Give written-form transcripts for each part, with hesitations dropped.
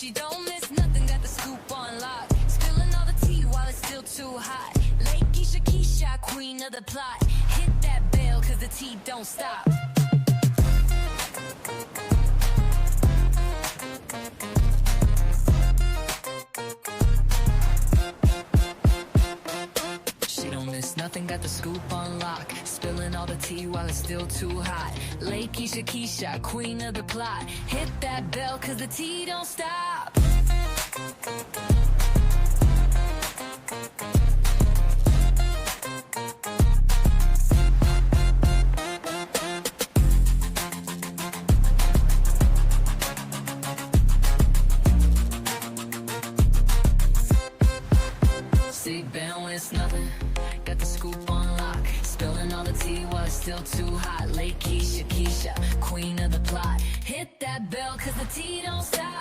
She don't miss nothing, got the scoop on lock. Spilling all the tea while it's still too hot. 𝐸𝐵𝐿, queen of the plot. Hit that bell, cause the tea don't stop. She don't miss nothing, got the scoop on lock. Spilling all the tea while it's still too hot. 𝐸𝐵𝐿, queen of the plot. Hit that bell, cause the tea don't stop. It's nothing, got the scoop on lock. Spilling all the tea while it's still too hot. 𝐸𝐵𝐿, queen of the plot. Hit that bell, cause the tea don't stop.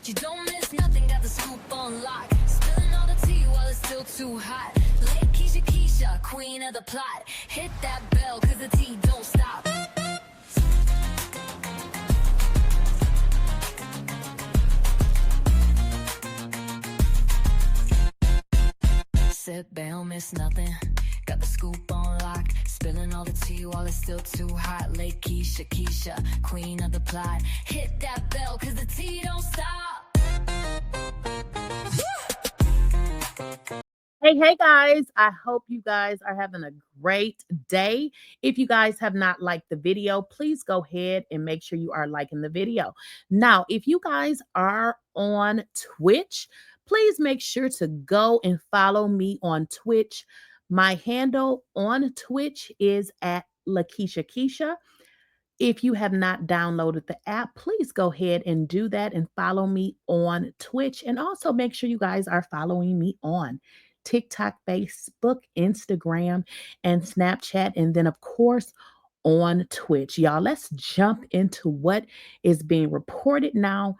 You don't miss nothing, got the scoop on lock. Spilling all the tea while it's still too hot. 𝐸𝐵𝐿, queen of the plot. Hit that bell, cause the tea don't stop. Sit, don't miss nothing, got the scoop on lock. Spilling all the tea while it's still too hot. 𝐸𝐵𝐿, queen of the plot. Hit that bell, cause the tea don't stop. Hey guys, I hope you guys are having a great day. If you guys have not liked the video, please go ahead and make sure you are liking the video. Now, if you guys are on Twitch, please make sure to go and follow me on Twitch. My handle on Twitch is at 𝐿KS&x. If you have not downloaded the app, please go ahead and do that and follow me on Twitch. And also make sure you guys are following me on TikTok, Facebook, Instagram, and Snapchat. And then, of course, on Twitch. Y'all, let's jump into what is being reported now.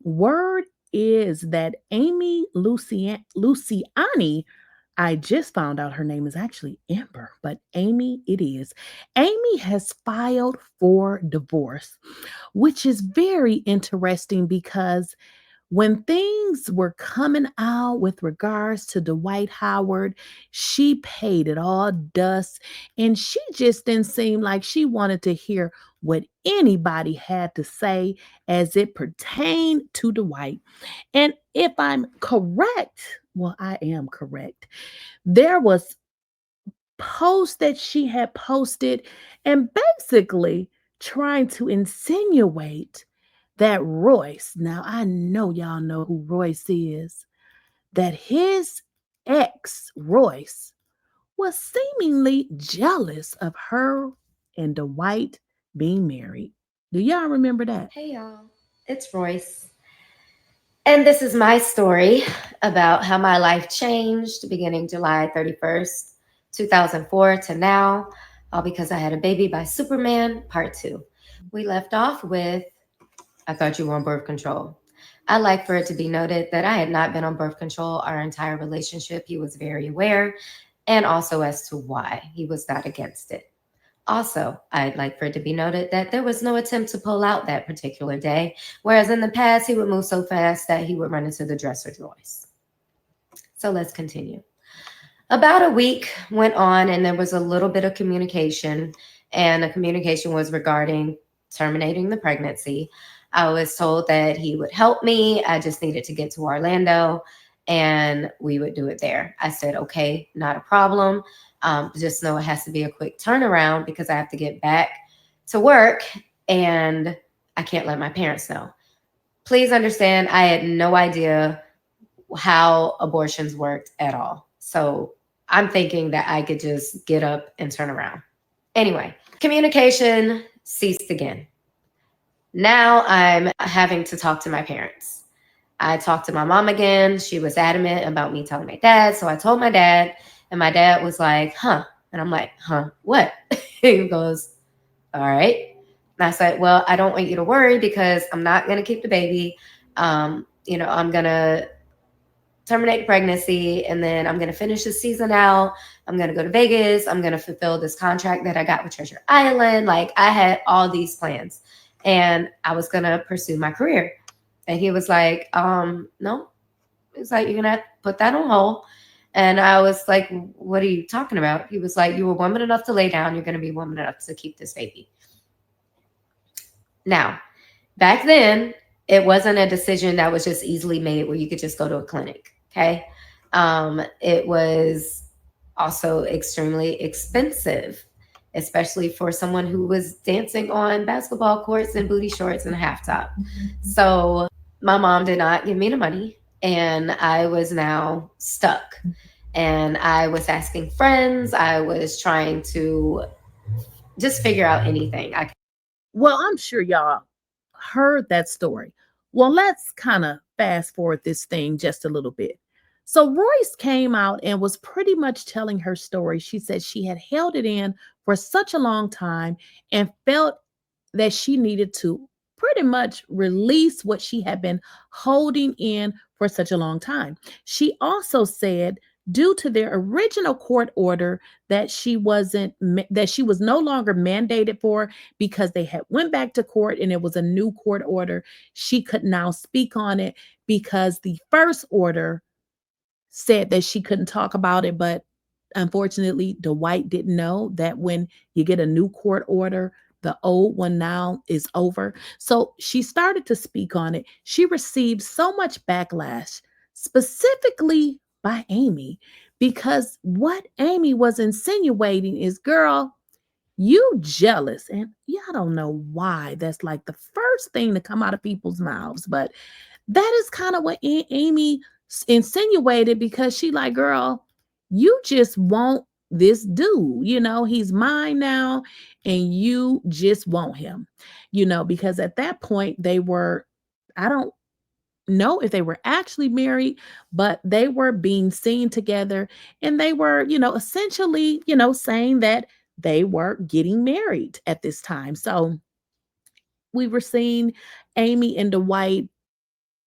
Word is that Amy Luciani, I just found out her name is actually Amber, but Amy it is. Amy has filed for divorce, which is very interesting because when things were coming out with regards to Dwight Howard, she paid it all dust, and she just didn't seem like she wanted to hear what anybody had to say as it pertained to Dwight. And if I'm correct, well, I am correct. There was posts that she had posted and basically trying to insinuate that Royce, now I know y'all know who Royce is, that his ex, Royce, was seemingly jealous of her and Dwight being married. Do y'all remember that? Hey y'all, it's Royce. And this is my story about how my life changed beginning July 31st, 2004 to now, all because I had a baby by Superman, part 2. We left off with, I thought you were on birth control. I'd like for it to be noted that I had not been on birth control our entire relationship. He was very aware, and also as to why he was not against it. Also, I'd like for it to be noted that there was no attempt to pull out that particular day, whereas in the past, he would move so fast that he would run into the dresser drawers. So let's continue. About a week went on, and there was a little bit of communication, and the communication was regarding terminating the pregnancy. I was told that he would help me. I just needed to get to Orlando, and we would do it there. I said, okay, not a problem. Just know it has to be a quick turnaround because I have to get back to work and I can't let my parents know. Please understand, I had no idea how abortions worked at all. So I'm thinking that I could just get up and turn around. Anyway, communication ceased again. Now I'm having to talk to my parents. I talked to my mom again. She was adamant about me telling my dad. So I told my dad, and my dad was like, huh. And I'm like, huh, what? He goes, all right. And I said, well, I don't want you to worry because I'm not going to keep the baby. I'm going to terminate the pregnancy and then I'm going to finish the season out. I'm going to go to Vegas. I'm going to fulfill this contract that I got with Treasure Island. Like I had all these plans and I was going to pursue my career. And he was like, no. He's like, you're going to put that on hold. And I was like, what are you talking about? He was like, you were woman enough to lay down. You're going to be woman enough to keep this baby. Now, back then, it wasn't a decision that was just easily made where you could just go to a clinic. Okay. It was also extremely expensive, especially for someone who was dancing on basketball courts in booty shorts and a half top. So my mom did not give me the money and I was now stuck. And I was asking friends, I was trying to just figure out anything I could. Well, I'm sure y'all heard that story. Well, let's kind of fast forward this thing just a little bit. So Royce came out and was pretty much telling her story. She said she had held it in for such a long time and felt that she needed to pretty much release what she had been holding in for such a long time. She also said due to their original court order that she was no longer mandated for because they had went back to court and it was a new court order, she could now speak on it because the first order said that she couldn't talk about it, but unfortunately, Dwight didn't know that when you get a new court order, the old one now is over. So she started to speak on it. She received so much backlash, specifically by Amy, because what Amy was insinuating is, girl, you jealous. And yeah, I don't know why that's like the first thing to come out of people's mouths, but that is kind of what Amy insinuated because she like, girl, you just want this dude, he's mine now and you just want him, because at that point I don't know if they were actually married, but they were being seen together and they were, essentially, saying that they were getting married at this time. So we were seeing Amy and Dwight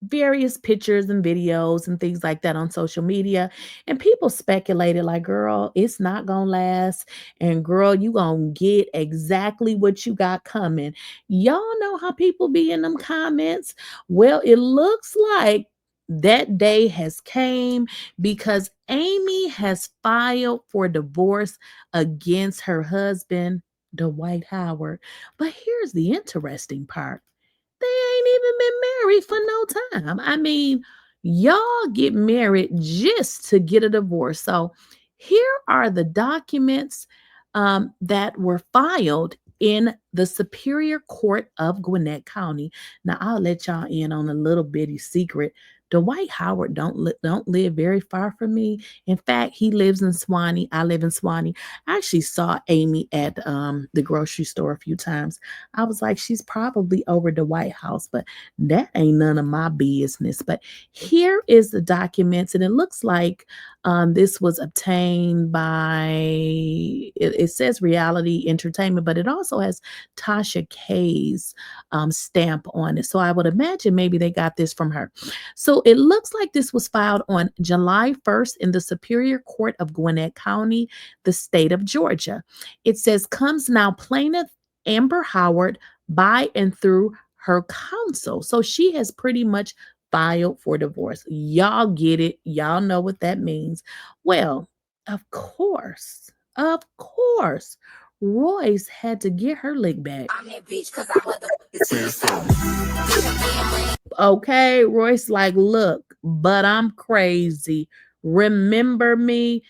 various pictures and videos and things like that on social media, and people speculated like, girl, it's not gonna last, and girl, you gonna get exactly what you got coming. Y'all know how people be in them comments. Well, it looks like that day has came because Amy has filed for divorce against her husband, Dwight Howard. But here's the interesting part: they ain't even been married for no time. I mean, y'all get married just to get a divorce. So here are the documents that were filed in the Superior Court of Gwinnett County. Now I'll let y'all in on a little bitty secret. Dwight Howard don't live very far from me. In fact, he lives in Swanee. I live in Swanee. I actually saw Amy at the grocery store a few times. I was like, she's probably over the White House, but that ain't none of my business. But here is the documents, and it looks like this was obtained by, it says Reality Entertainment, but it also has Tasha K's stamp on it. So I would imagine maybe they got this from her. So it looks like this was filed on July 1st in the Superior Court of Gwinnett County, the state of Georgia. It says, comes now plaintiff Amber Howard by and through her counsel. So she has pretty much filed for divorce. Y'all get it. Y'all know what that means. Well, of course, Royce had to get her lick back. Okay, Royce, like, look, but I'm crazy. Remember me?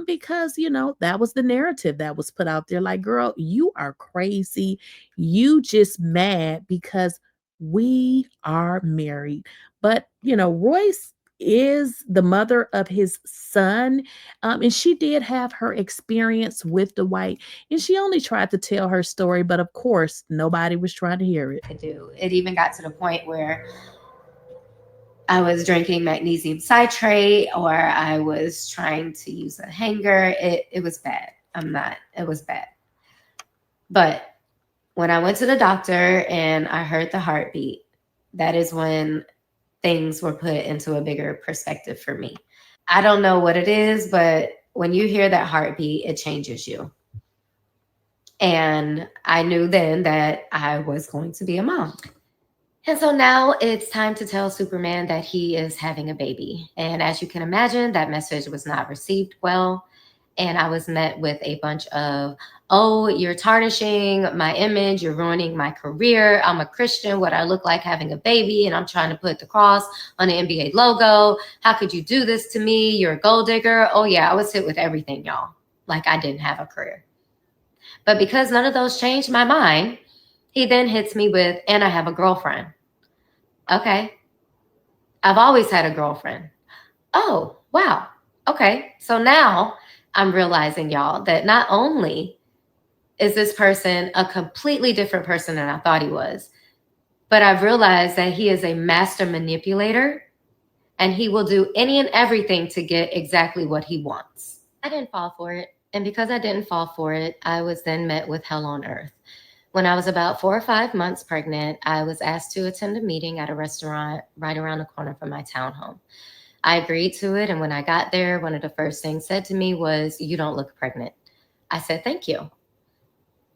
Because that was the narrative that was put out there. Like, girl, you are crazy. You just mad because we are married. But Royce is the mother of his son. And she did have her experience with Dwight, and she only tried to tell her story, but of course, nobody was trying to hear it. It even got to the point where I was drinking magnesium citrate, or I was trying to use a hanger. It was bad. It was bad. But when I went to the doctor and I heard the heartbeat, that is when things were put into a bigger perspective for me. I don't know what it is, but when you hear that heartbeat, it changes you. And I knew then that I was going to be a mom. And so now it's time to tell Superman that he is having a baby. And as you can imagine, that message was not received well. And I was met with a bunch of, oh, you're tarnishing my image. You're ruining my career. I'm a Christian. What I look like having a baby. And I'm trying to put the cross on the NBA logo. How could you do this to me? You're a gold digger. Oh, yeah, I was hit with everything, y'all. Like I didn't have a career. But because none of those changed my mind, he then hits me with, and I have a girlfriend. Okay. I've always had a girlfriend. Oh, wow. Okay. So now I'm realizing, y'all, that not only is this person a completely different person than I thought he was, but I've realized that he is a master manipulator and he will do any and everything to get exactly what he wants. I didn't fall for it. And because I didn't fall for it, I was then met with hell on earth. When I was about 4 or 5 months pregnant, I was asked to attend a meeting at a restaurant right around the corner from my townhome. I agreed to it, and when I got there, one of the first things said to me was, "You don't look pregnant." I said, "Thank you."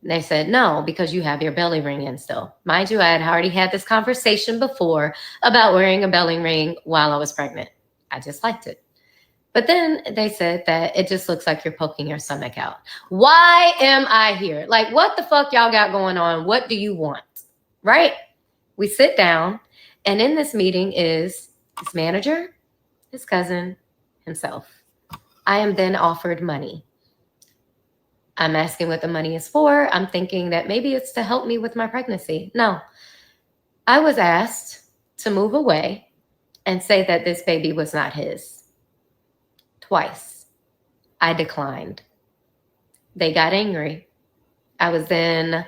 They said, "No, because you have your belly ring in still." Mind you, I had already had this conversation before about wearing a belly ring while I was pregnant. I just liked it. But then they said that it just looks like you're poking your stomach out. Why am I here? Like, what the fuck y'all got going on? What do you want? Right? We sit down, and in this meeting is his manager, his cousin, himself. I am then offered money. I'm asking what the money is for. I'm thinking that maybe it's to help me with my pregnancy. No. I was asked to move away and say that this baby was not his. Twice. I declined. They got angry. I was then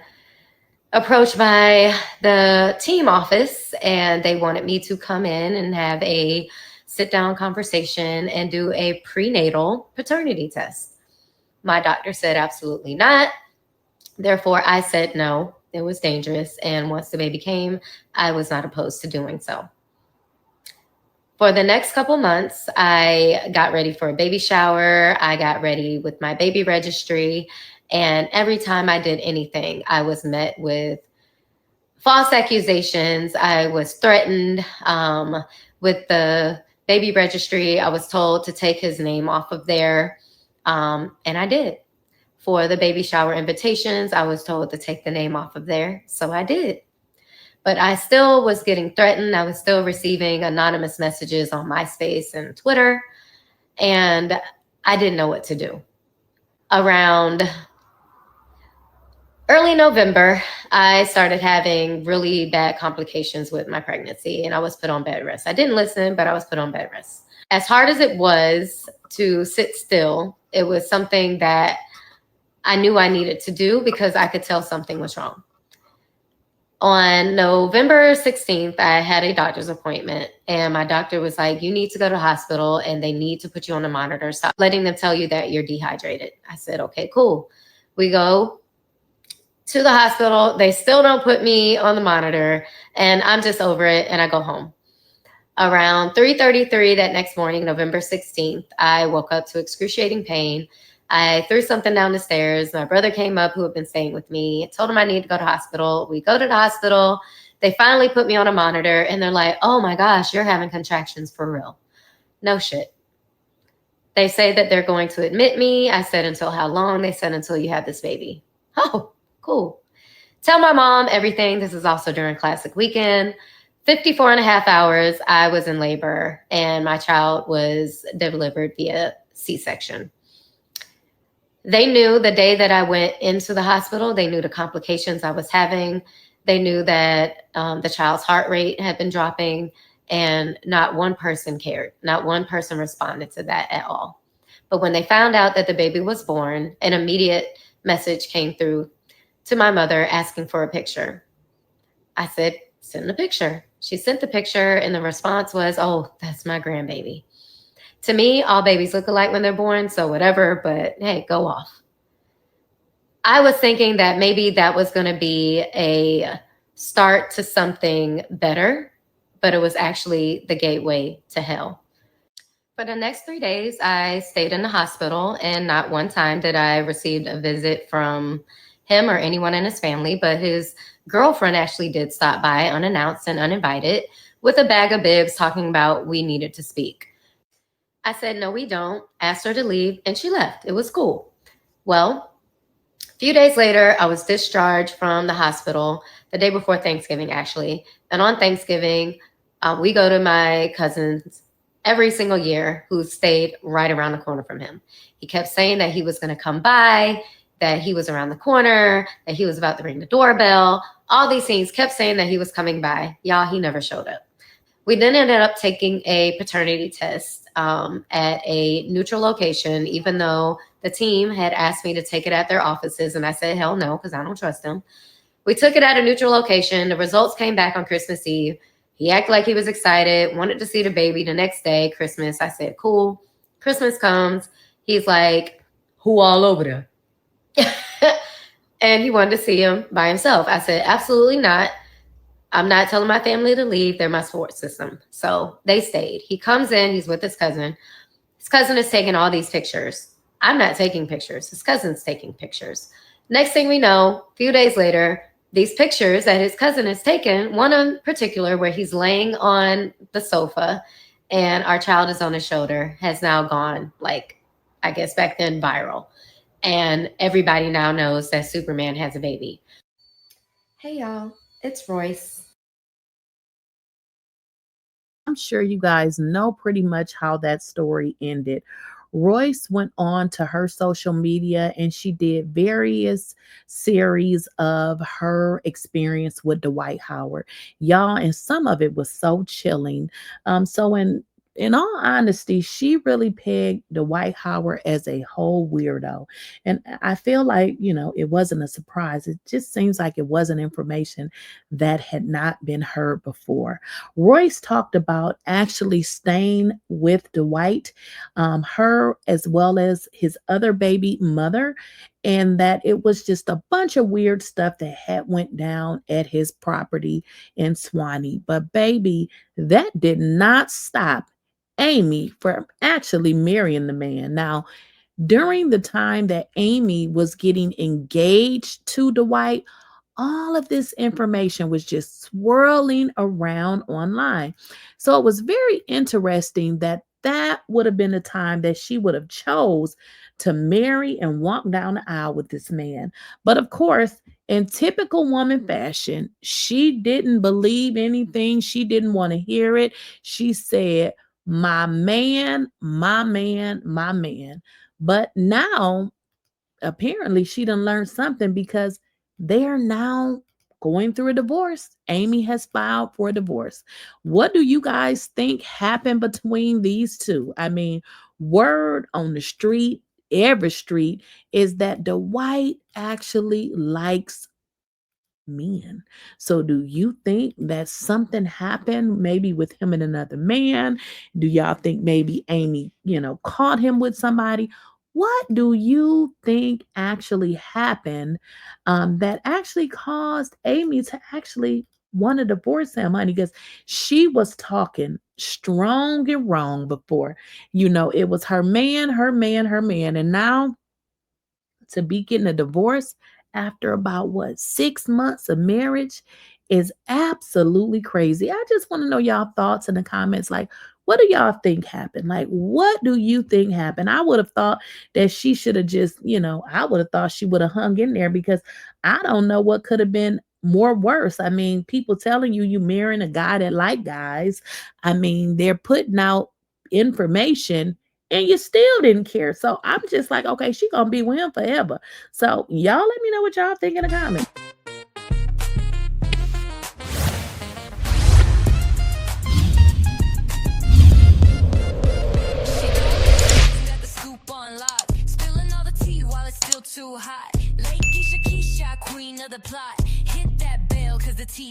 approached by the team office, and they wanted me to come in and have a sit-down conversation and do a prenatal paternity test. My doctor said absolutely not. Therefore, I said no. It was dangerous. And once the baby came, I was not opposed to doing so. For the next couple months, I got ready for a baby shower. I got ready with my baby registry. And every time I did anything, I was met with false accusations. I was threatened with the baby registry. I was told to take his name off of there. And I did. For the baby shower invitations, I was told to take the name off of there. So I did. But I still was getting threatened. I was still receiving anonymous messages on MySpace and Twitter. And I didn't know what to do. Around early November, I started having really bad complications with my pregnancy, and I was put on bed rest. I didn't listen, but I was put on bed rest. As hard as it was to sit still, it was something that I knew I needed to do because I could tell something was wrong. On November 16th, I had a doctor's appointment, and my doctor was like, "You need to go to the hospital and they need to put you on a monitor. Stop letting them tell you that you're dehydrated." I said, "Okay, cool." We go to the hospital. They still don't put me on the monitor, and I'm just over it, and I go home. Around 3:33 that next morning, November 16th, I woke up to excruciating pain. I threw something down the stairs. My brother came up, who had been staying with me. I told him I needed to go to the hospital. We go to the hospital. They finally put me on a monitor, and they're like, "Oh my gosh, you're having contractions for real." No shit. They say that they're going to admit me. I said, "Until how long?" They said, "Until you have this baby." Oh, cool. Tell my mom everything. This is also during Classic Weekend. 54 and a half hours, I was in labor, and my child was delivered via C-section. They knew the day that I went into the hospital. They knew the complications I was having. They knew that the child's heart rate had been dropping. And not one person cared. Not one person responded to that at all. But when they found out that the baby was born, an immediate message came through to my mother asking for a picture. I said, send the picture. She sent the picture, and the response was, oh, that's my grandbaby. To me, all babies look alike when they're born, so whatever, but hey, go off. I was thinking that maybe that was going to be a start to something better, but it was actually the gateway to hell. For the next 3 days, I stayed in the hospital, and not one time did I receive a visit from him or anyone in his family, but his girlfriend actually did stop by unannounced and uninvited with a bag of bibs talking about we needed to speak. I said, no, we don't. Asked her to leave, and she left. It was cool. Well, a few days later, I was discharged from the hospital the day before Thanksgiving, actually. And on Thanksgiving, we go to my cousin's every single year, who stayed right around the corner from him. He kept saying that he was going to come by, that he was around the corner, that he was about to ring the doorbell. All these things, kept saying that he was coming by. Y'all, he never showed up. We then ended up taking a paternity test at a neutral location, even though the team had asked me to take it at their offices. And I said, hell no, because I don't trust them. We took it at a neutral location. The results came back on Christmas Eve. He acted like he was excited, wanted to see the baby the next day, Christmas. I said, cool. Christmas comes. He's like, who all over there? And he wanted to see him by himself. I said, absolutely not. I'm not telling my family to leave. They're my support system. So they stayed. He comes in. He's with his cousin. His cousin is taking all these pictures. I'm not taking pictures. His cousin's taking pictures. Next thing we know, a few days later, these pictures that his cousin has taken, one in particular where he's laying on the sofa and our child is on his shoulder, has now gone, like, I guess back then, viral. And everybody now knows that Superman has a baby. Hey, y'all. It's Royce. I'm sure you guys know pretty much how that story ended. Royce went on to her social media and she did various series of her experience with Dwight Howard. Y'all, and some of it was so chilling. In all honesty, she really pegged Dwight Howard as a whole weirdo. And I feel like, it wasn't a surprise. It just seems like it wasn't information that had not been heard before. Royce talked about actually staying with Dwight, her as well as his other baby mother, and that it was just a bunch of weird stuff that had went down at his property in Swanee. But baby, that did not stop Amy from actually marrying the man. Now, during the time that Amy was getting engaged to Dwight, all of this information was just swirling around online. So it was very interesting that that would have been the time that she would have chose to marry and walk down the aisle with this man. But of course, in typical woman fashion, she didn't believe anything. She didn't want to hear it. She said, my man, my man, my man. But now, apparently, she done learned something because they're now going through a divorce. Amy has filed for a divorce. What do you guys think happened between these two? I mean, word on the street, every street, is that Dwight actually likes men. So do you think that something happened maybe with him and another man? Do y'all think maybe Amy, caught him with somebody? What do you think actually happened that actually caused Amy to actually want to divorce him, honey? Because she was talking strong and wrong before. It was her man, her man, her man. And now to be getting a divorce after about 6 months of marriage is absolutely crazy. I just want to know y'all thoughts in the comments. Like, what do y'all think happened? Like, what do you think happened? I would have thought that she should have just, I would have thought she would have hung in there, because I don't know what could have been more worse. I mean, people telling you marrying a guy that like guys. I mean, they're putting out information and you still didn't care. So I'm just like, okay, she gonna be with him forever. So y'all let me know what y'all think in the comments.